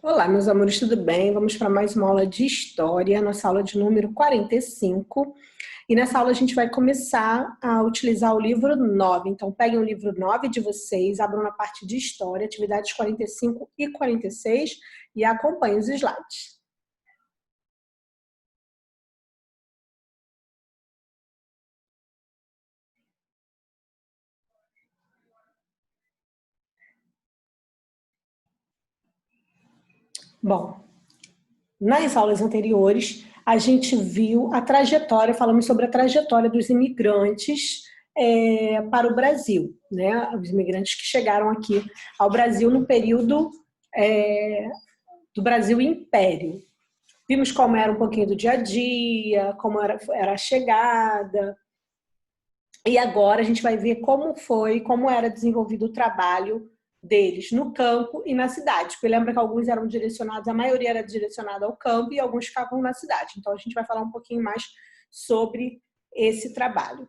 Olá, meus amores, tudo bem? Vamos para mais uma aula de História, nossa aula de número 45. E nessa aula a gente vai começar a utilizar o livro 9. Então, peguem o livro 9 de vocês, abram na parte de História, atividades 45 e 46 e acompanhem os slides. Bom, nas aulas anteriores, a gente viu a trajetória, falamos sobre a trajetória dos imigrantes para o Brasil, né? Os imigrantes que chegaram aqui ao Brasil no período do Brasil Império. Vimos como era um pouquinho do dia a dia, como era a chegada. E agora a gente vai ver como era desenvolvido o trabalho deles no campo e na cidade. Porque lembra que alguns eram direcionados, a maioria era direcionada ao campo e alguns ficavam na cidade. Então a gente vai falar um pouquinho mais sobre esse trabalho.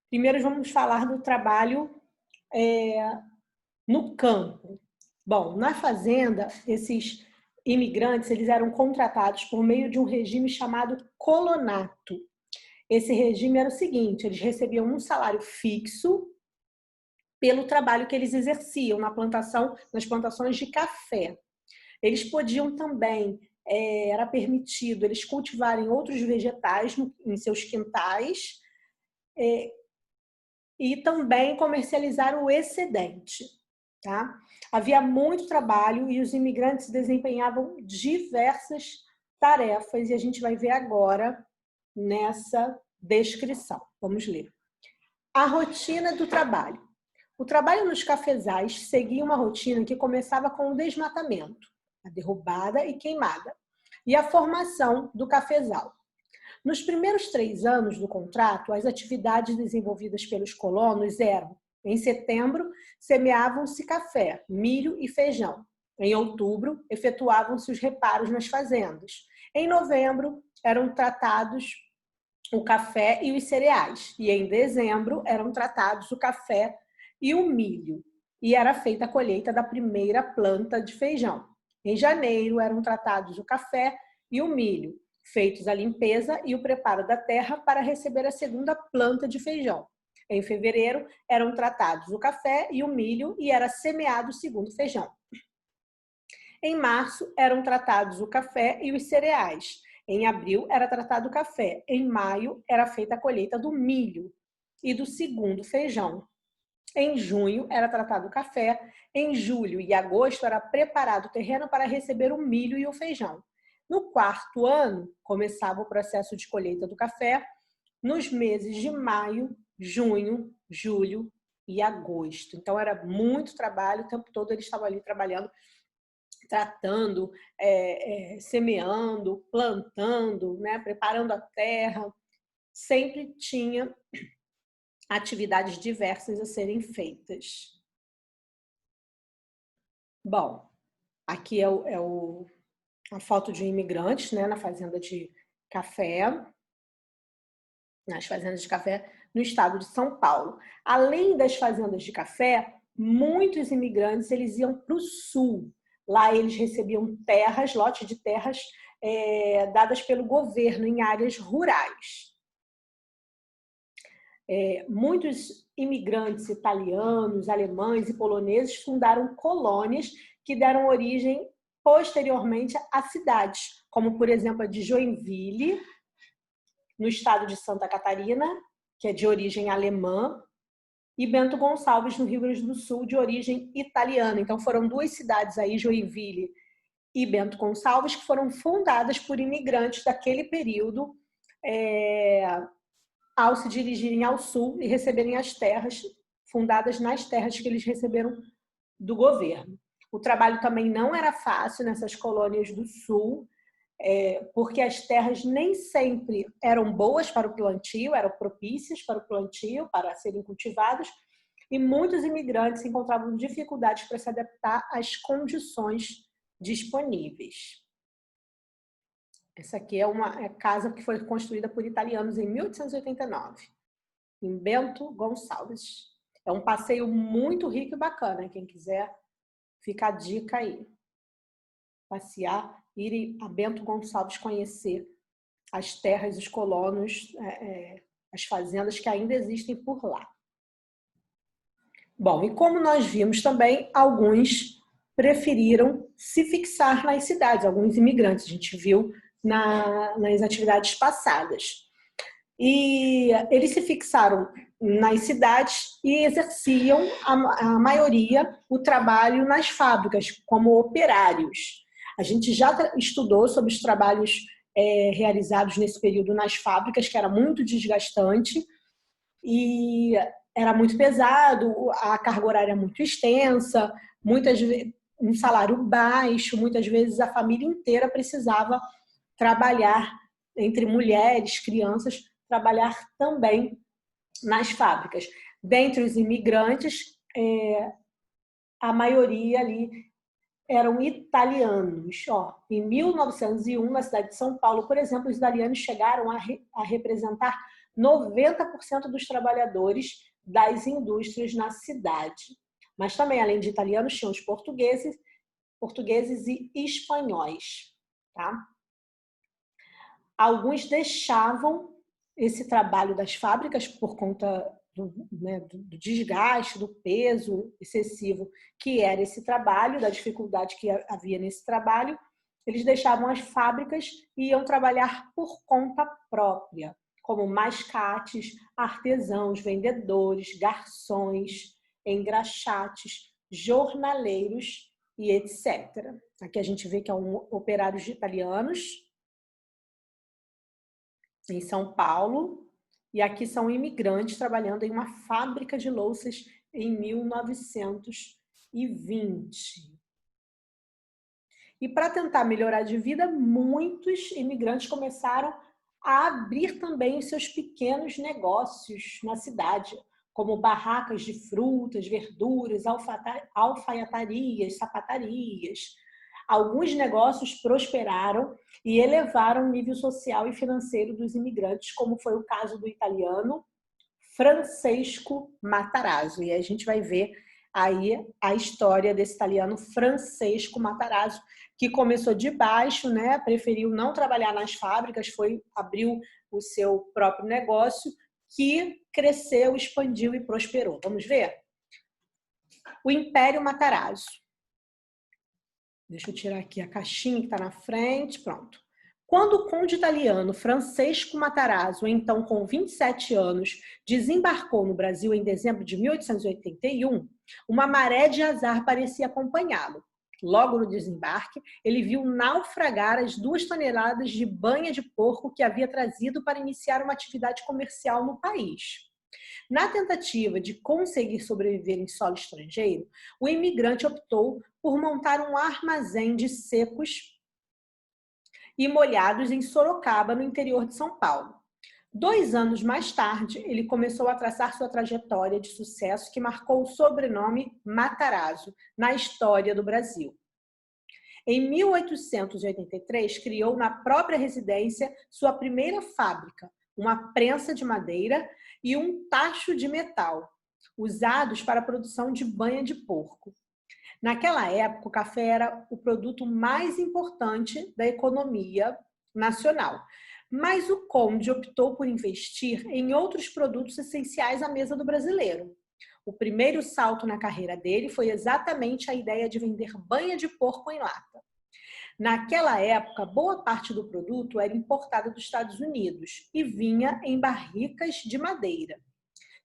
Primeiro vamos falar do trabalho no campo. Bom, na fazenda, esses imigrantes eles eram contratados por meio de um regime chamado colonato. Esse regime era o seguinte: eles recebiam um salário fixo pelo trabalho que eles exerciam nas plantações de café. Eles podiam também, era permitido eles cultivarem outros vegetais em seus quintais e também comercializar o excedente. Tá? Havia muito trabalho e os imigrantes desempenhavam diversas tarefas e a gente vai ver agora nessa descrição. Vamos ler. A rotina do trabalho. O trabalho nos cafezais seguia uma rotina que começava com o desmatamento, a derrubada e queimada, e a formação do cafezal. Nos primeiros 3 anos do contrato, as atividades desenvolvidas pelos colonos eram: em setembro, semeavam-se café, milho e feijão. Em outubro, efetuavam-se os reparos nas fazendas. Em novembro, eram tratados o café e os cereais. E em dezembro, eram tratados o café e o milho. E era feita a colheita da primeira planta de feijão. Em janeiro, eram tratados o café e o milho, feitos a limpeza e o preparo da terra para receber a segunda planta de feijão. Em fevereiro, eram tratados o café e o milho e era semeado o segundo feijão. Em março, eram tratados o café e os cereais. Em abril, era tratado o café. Em maio, era feita a colheita do milho e do segundo feijão. Em junho, era tratado o café. Em julho e agosto, era preparado o terreno para receber o milho e o feijão. No quarto ano, começava o processo de colheita do café nos meses de maio, junho, julho e agosto. Então, era muito trabalho, o tempo todo eles estavam ali trabalhando, tratando, semeando, plantando, né, preparando a terra. Sempre tinha atividades diversas a serem feitas. Bom, aqui a foto de imigrantes, né, na fazenda de café, nas fazendas de café no estado de São Paulo. Além das fazendas de café, muitos imigrantes eles iam para o sul. Lá eles recebiam terras, lotes de terras dadas pelo governo em áreas rurais. Muitos imigrantes italianos, alemães e poloneses fundaram colônias que deram origem posteriormente a cidades, como por exemplo a de Joinville, no estado de Santa Catarina, que é de origem alemã, e Bento Gonçalves, no Rio Grande do Sul, de origem italiana. Então foram 2 cidades aí, Joinville e Bento Gonçalves, que foram fundadas por imigrantes daquele período, ao se dirigirem ao sul e receberem as terras, fundadas nas terras que eles receberam do governo. O trabalho também não era fácil nessas colônias do sul, porque as terras nem sempre eram boas para o plantio, eram propícias para o plantio, para serem cultivadas, e muitos imigrantes encontravam dificuldades para se adaptar às condições disponíveis. Essa aqui é uma casa que foi construída por italianos em 1889, em Bento Gonçalves. É um passeio muito rico e bacana, quem quiser, fica a dica aí. passear, irem a Bento Gonçalves conhecer as terras, os colonos, as fazendas que ainda existem por lá. Bom, e como nós vimos também, alguns preferiram se fixar nas cidades, alguns imigrantes, a gente viu nas atividades passadas. E eles se fixaram nas cidades e exerciam, a maioria, o trabalho nas fábricas, como operários. A gente já estudou sobre os trabalhos realizados nesse período nas fábricas, que era muito desgastante e era muito pesado, a carga horária muito extensa, muitas vezes um salário baixo, muitas vezes a família inteira precisava trabalhar, entre mulheres, crianças, trabalhar também nas fábricas. Dentre os imigrantes, a maioria ali eram italianos. Em 1901, na cidade de São Paulo, por exemplo, os italianos chegaram a representar 90% dos trabalhadores das indústrias na cidade. Mas também, além de italianos, tinham os portugueses e espanhóis. Tá? Alguns deixavam esse trabalho das fábricas por conta do desgaste, do peso excessivo que era esse trabalho, da dificuldade que havia nesse trabalho. Eles deixavam as fábricas e iam trabalhar por conta própria, como mascates, artesãos, vendedores, garçons, engraxates, jornaleiros e etc. Aqui a gente vê que é operários italianos em São Paulo, e aqui são imigrantes trabalhando em uma fábrica de louças em 1920. E para tentar melhorar de vida, muitos imigrantes começaram a abrir também os seus pequenos negócios na cidade, como barracas de frutas, verduras, alfaiatarias, sapatarias. Alguns negócios prosperaram e elevaram o nível social e financeiro dos imigrantes, como foi o caso do italiano Francesco Matarazzo. E a gente vai ver aí a história desse italiano Francesco Matarazzo, que começou de baixo, né? Preferiu não trabalhar nas fábricas, abriu o seu próprio negócio, que cresceu, expandiu e prosperou. Vamos ver? O Império Matarazzo. Deixa eu tirar aqui a caixinha que está na frente. Pronto. Quando o conde italiano Francesco Matarazzo, então com 27 anos, desembarcou no Brasil em dezembro de 1881, uma maré de azar parecia acompanhá-lo. Logo no desembarque, ele viu naufragar as 2 toneladas de banha de porco que havia trazido para iniciar uma atividade comercial no país. Na tentativa de conseguir sobreviver em solo estrangeiro, o imigrante optou por montar um armazém de secos e molhados em Sorocaba, no interior de São Paulo. 2 anos mais tarde, ele começou a traçar sua trajetória de sucesso que marcou o sobrenome Matarazzo na história do Brasil. Em 1883, criou na própria residência sua primeira fábrica, uma prensa de madeira e um tacho de metal, usados para a produção de banha de porco. Naquela época, o café era o produto mais importante da economia nacional, mas o conde optou por investir em outros produtos essenciais à mesa do brasileiro. O primeiro salto na carreira dele foi exatamente a ideia de vender banha de porco em lata. Naquela época, boa parte do produto era importada dos Estados Unidos e vinha em barricas de madeira,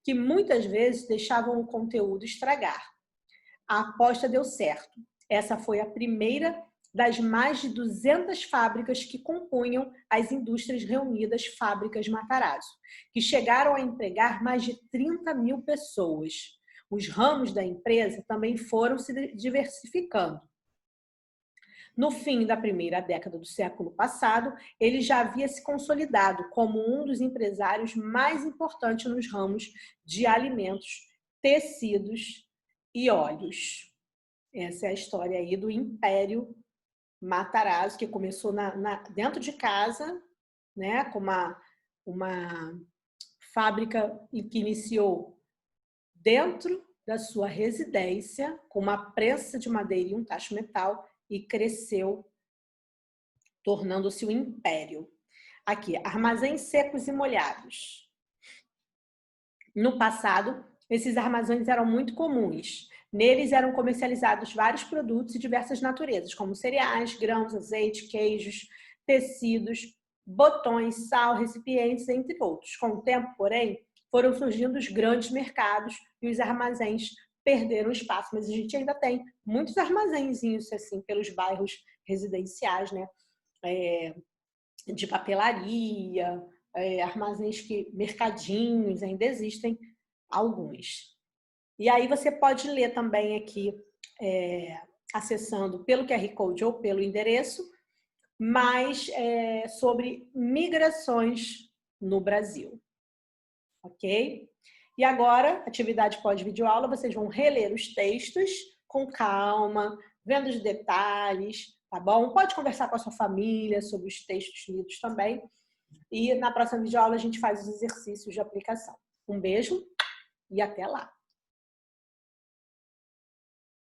que muitas vezes deixavam o conteúdo estragar. A aposta deu certo. Essa foi a primeira das mais de 200 fábricas que compunham as indústrias reunidas Fábricas Matarazzo, que chegaram a empregar mais de 30 mil pessoas. Os ramos da empresa também foram se diversificando. No fim da primeira década do século passado, ele já havia se consolidado como um dos empresários mais importantes nos ramos de alimentos, tecidos e óleos. Essa é a história aí do Império Matarazzo, que começou dentro de casa, né, com uma fábrica que iniciou dentro da sua residência, com uma prensa de madeira e um tacho metal, e cresceu tornando-se um império. Aqui, armazéns secos e molhados. No passado, esses armazéns eram muito comuns. Neles eram comercializados vários produtos de diversas naturezas, como cereais, grãos, azeite, queijos, tecidos, botões, sal, recipientes, entre outros. Com o tempo, porém, foram surgindo os grandes mercados e os armazéns perderam espaço. Mas a gente ainda tem muitos armazénzinhos assim pelos bairros residenciais, né? De papelaria, armazéns mercadinhos, ainda existem alguns. E aí você pode ler também aqui, acessando pelo QR Code ou pelo endereço, mais sobre migrações no Brasil. Ok? E agora, atividade pós-videoaula, vocês vão reler os textos com calma, vendo os detalhes, tá bom? Pode conversar com a sua família sobre os textos lidos também. E na próxima videoaula a gente faz os exercícios de aplicação. Um beijo e até lá!